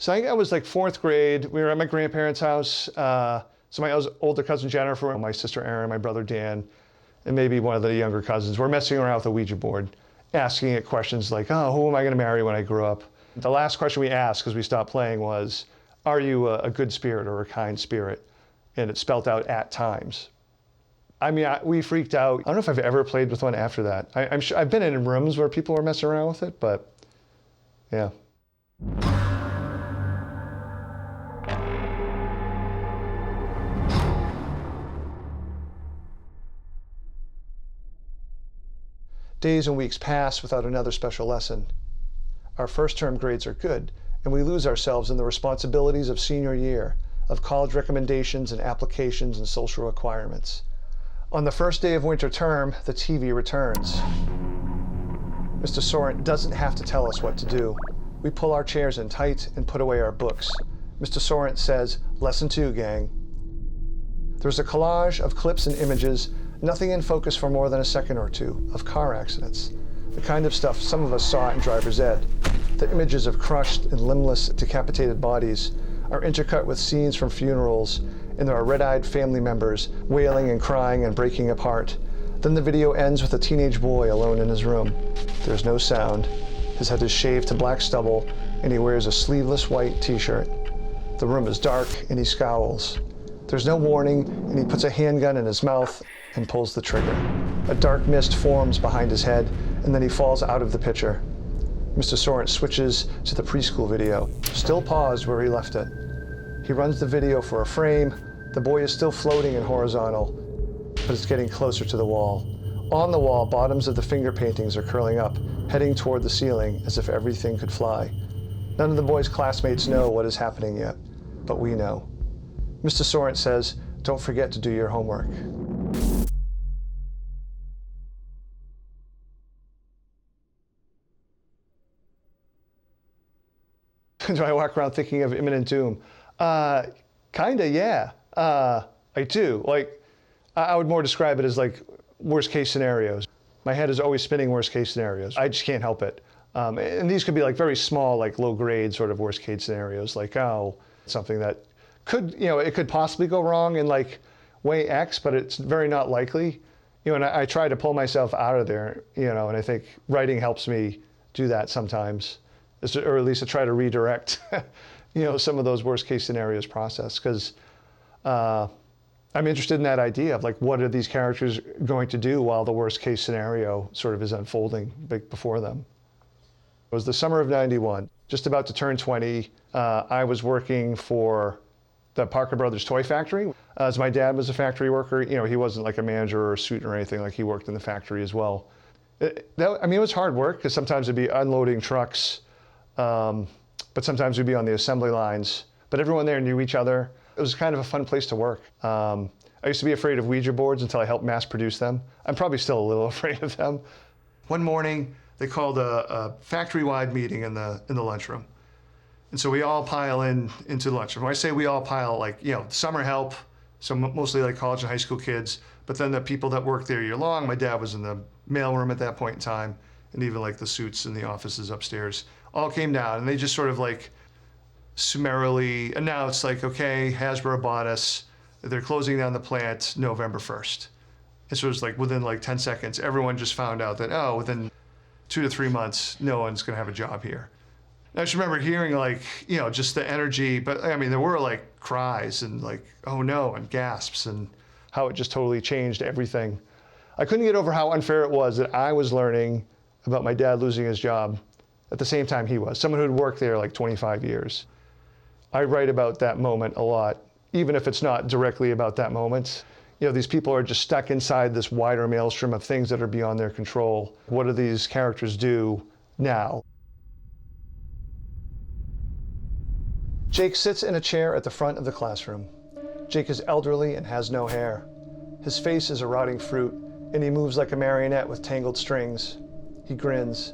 So I think I was like 4th grade. We were at my grandparents' house. So my older cousin Jennifer, my sister Erin, my brother Dan, and maybe one of the younger cousins were messing around with the Ouija board, asking it questions like, oh, who am I going to marry when I grow up? The last question we asked, because we stopped playing, was, are you a good spirit or a kind spirit? And it spelled out at times. I mean, we freaked out. I don't know if I've ever played with one after that. I'm sure I've been in rooms where people were messing around with it, but yeah. Days and weeks pass without another special lesson. Our first term grades are good, and we lose ourselves in the responsibilities of senior year, of college recommendations and applications and social requirements. On the first day of winter term, the TV returns. Mr. Sorrent doesn't have to tell us what to do. We pull our chairs in tight and put away our books. Mr. Sorrent says, "Lesson 2, gang." There's a collage of clips and images, nothing in focus for more than a second or two, of car accidents. The kind of stuff some of us saw in driver's ed. The images of crushed and limbless, decapitated bodies are intercut with scenes from funerals, and there are red-eyed family members wailing and crying and breaking apart. Then the video ends with a teenage boy alone in his room. There's no sound. His head is shaved to black stubble, and he wears a sleeveless white t-shirt. The room is dark, and he scowls. There's no warning, and he puts a handgun in his mouth and pulls the trigger. A dark mist forms behind his head, and then he falls out of the picture. Mr. Sorrent switches to the preschool video, still paused where he left it. He runs the video for a frame. The boy is still floating in horizontal, but it's getting closer to the wall. On the wall, bottoms of the finger paintings are curling up, heading toward the ceiling as if everything could fly. None of the boy's classmates know what is happening yet, but we know. Mr. Sorrent says, "Don't forget to do your homework." Do I walk around thinking of imminent doom? Kinda, yeah. I do. Like, I would more describe it as like worst case scenarios. My head is always spinning worst case scenarios. I just can't help it. And these could be like very small, like low grade sort of worst case scenarios, like, oh, something that could, it could possibly go wrong in like way X, but it's very not likely. And I try to pull myself out of there, and I think writing helps me do that sometimes, or at least to try to redirect, some of those worst case scenarios process, because I'm interested in that idea of like, what are these characters going to do while the worst case scenario sort of is unfolding before them. It was the summer of '91, just about to turn 20. I was working for the Parker Brothers toy factory. As my dad was a factory worker, he wasn't like a manager or a student or anything, like he worked in the factory as well. It was hard work, because sometimes it'd be unloading trucks, but sometimes we'd be on the assembly lines. But everyone there knew each other. It was kind of a fun place to work. I used to be afraid of Ouija boards until I helped mass produce them. I'm probably still a little afraid of them. One morning, they called a factory-wide meeting in the lunchroom. And so we all pile into the lunchroom. When I say we all pile, like, summer help, so mostly like college and high school kids, but then the people that work there year long. My dad was in the mailroom at that point in time, and even like the suits in the offices upstairs, all came down, and they just sort of like summarily announced, like, okay, Hasbro bought us, they're closing down the plant November 1st. And so it was like within like 10 seconds, everyone just found out that, oh, within 2 to 3 months, no one's gonna have a job here. I just remember hearing like, just the energy, but I mean, there were like cries and like, oh no, and gasps, and how it just totally changed everything. I couldn't get over how unfair it was that I was learning about my dad losing his job at the same time he was, someone who'd worked there like 25 years. I write about that moment a lot, even if it's not directly about that moment. These people are just stuck inside this wider maelstrom of things that are beyond their control. What do these characters do now? Jake sits in a chair at the front of the classroom. Jake is elderly and has no hair. His face is a rotting fruit, and he moves like a marionette with tangled strings. He grins.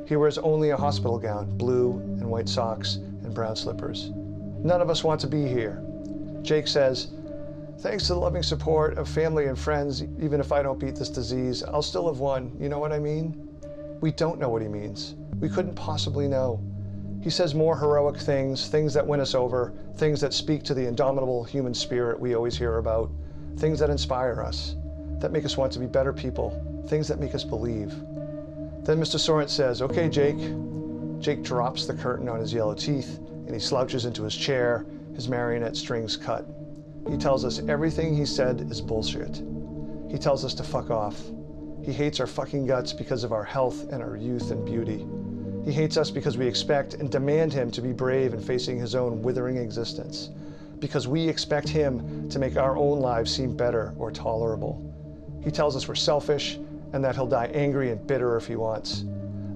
He wears only a hospital gown, blue and white socks and brown slippers. None of us want to be here. Jake says, "Thanks to the loving support of family and friends, even if I don't beat this disease, I'll still have won. You know what I mean?" We don't know what he means. We couldn't possibly know. He says more heroic things, things that win us over, things that speak to the indomitable human spirit we always hear about, things that inspire us, that make us want to be better people, things that make us believe. Then Mr. Sorrent says, "Okay, Jake." Jake drops the curtain on his yellow teeth and he slouches into his chair, his marionette strings cut. He tells us everything he said is bullshit. He tells us to fuck off. He hates our fucking guts because of our health and our youth and beauty. He hates us because we expect and demand him to be brave in facing his own withering existence. Because we expect him to make our own lives seem better or tolerable. He tells us we're selfish and that he'll die angry and bitter if he wants.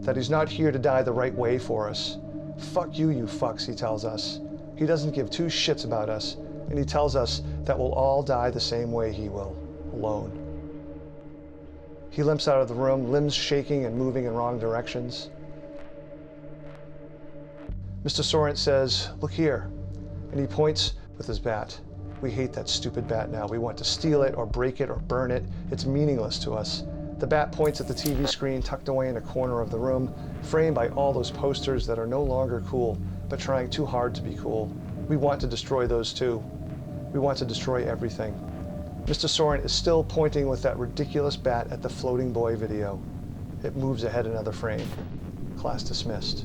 That he's not here to die the right way for us. Fuck you, you fucks, he tells us. He doesn't give two shits about us, and he tells us that we'll all die the same way he will, alone. He limps out of the room, limbs shaking and moving in wrong directions. Mr. Sorrent says, "Look here," and he points with his bat. We hate that stupid bat now. We want to steal it or break it or burn it. It's meaningless to us. The bat points at the TV screen tucked away in a corner of the room, framed by all those posters that are no longer cool, but trying too hard to be cool. We want to destroy those too. We want to destroy everything. Mr. Sorrent is still pointing with that ridiculous bat at the floating boy video. It moves ahead another frame. Class dismissed.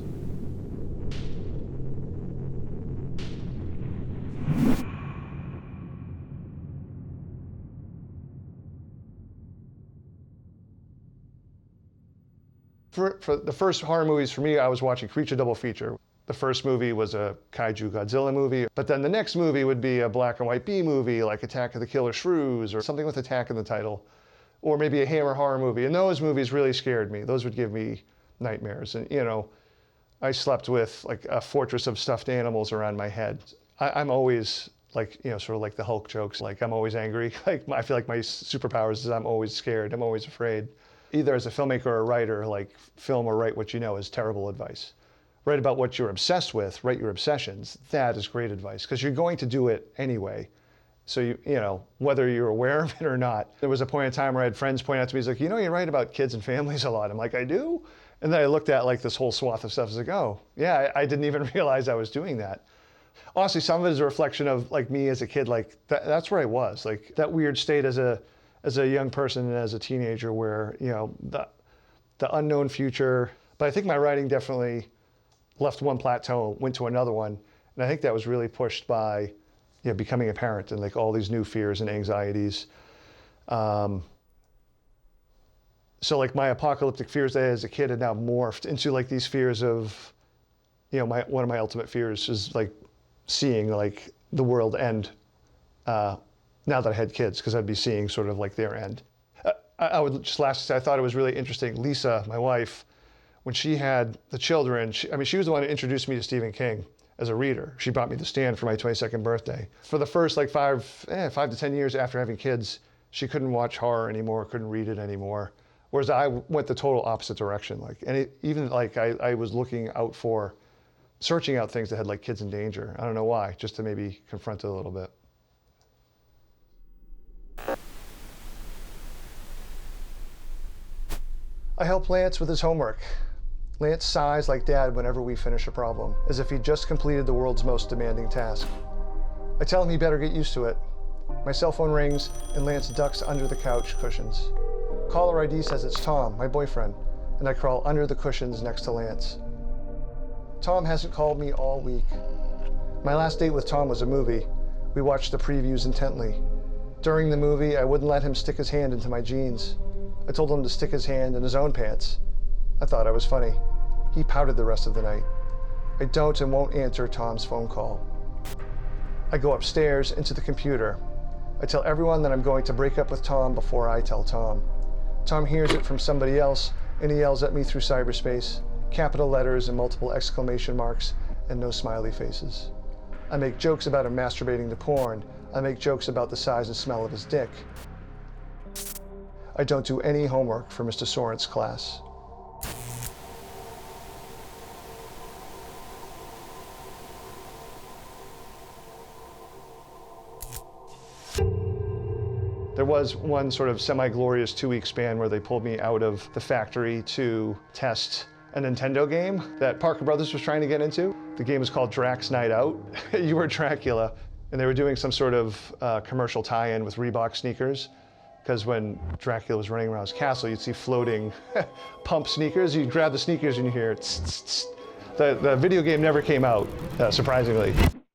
For the first horror movies for me, I was watching Creature Double Feature. The first movie was a kaiju Godzilla movie, but then the next movie would be a black and white B movie like Attack of the Killer Shrews or something with attack in the title, or maybe a Hammer horror movie. And those movies really scared me. Those would give me nightmares. And you know, I slept with like a fortress of stuffed animals around my head. I'm always like, you know, sort of like the Hulk jokes, like I'm always angry. Like I feel like my superpowers is I'm always scared, I'm always afraid. Either as a filmmaker or a writer, like film or write what you know is terrible advice. Write about what you're obsessed with, write your obsessions. That is great advice, because you're going to do it anyway. So you know, whether you're aware of it or not. There was a point in time where I had friends point out to me, he's like, "You know, you write about kids and families a lot." I'm like, "I do?" And then I looked at like this whole swath of stuff. I was like, "Oh, yeah, I didn't even realize I was doing that." Honestly, some of it is a reflection of like me as a kid. Like that's where I was, like that weird state as a young person and as a teenager where, you know, the unknown future. But I think my writing definitely left one plateau, went to another one. And I think that was really pushed by, you know, becoming a parent and like all these new fears and anxieties. So like my apocalyptic fears that I had as a kid had now morphed into like these fears of, you know, one of my ultimate fears is like seeing like the world end now that I had kids, because I'd be seeing sort of like their end. I would just lastly say, I thought it was really interesting. Lisa, my wife, when she had the children, she was the one who introduced me to Stephen King as a reader. She bought me The Stand for my 22nd birthday. For the first like 5 to 10 years after having kids, she couldn't watch horror anymore, couldn't read it anymore. Whereas I went the total opposite direction. Like, and even like I was looking out for, searching out things that had like kids in danger. I don't know why, just to maybe confront it a little bit. I help Lance with his homework. Lance sighs like Dad whenever we finish a problem, as if he'd just completed the world's most demanding task. I tell him he better get used to it. My cell phone rings and Lance ducks under the couch cushions. Caller ID says it's Tom, my boyfriend, and I crawl under the cushions next to Lance. Tom hasn't called me all week. My last date with Tom was a movie. We watched the previews intently. During the movie, I wouldn't let him stick his hand into my jeans. I told him to stick his hand in his own pants. I thought I was funny. He pouted the rest of the night. I don't and won't answer Tom's phone call. I go upstairs into the computer. I tell everyone that I'm going to break up with Tom before I tell Tom. Tom hears it from somebody else and he yells at me through cyberspace, capital letters and multiple exclamation marks and no smiley faces. I make jokes about him masturbating to porn. I make jokes about the size and smell of his dick. I don't do any homework for Mr. Sorrent's class. There was one sort of semi-glorious 2-week span where they pulled me out of the factory to test a Nintendo game that Parker Brothers was trying to get into. The game is called Drax Night Out. You were Dracula, and they were doing some sort of commercial tie-in with Reebok sneakers, because when Dracula was running around his castle, you'd see floating pump sneakers. You'd grab the sneakers and you hear tss, tss, tss. The video game never came out, surprisingly.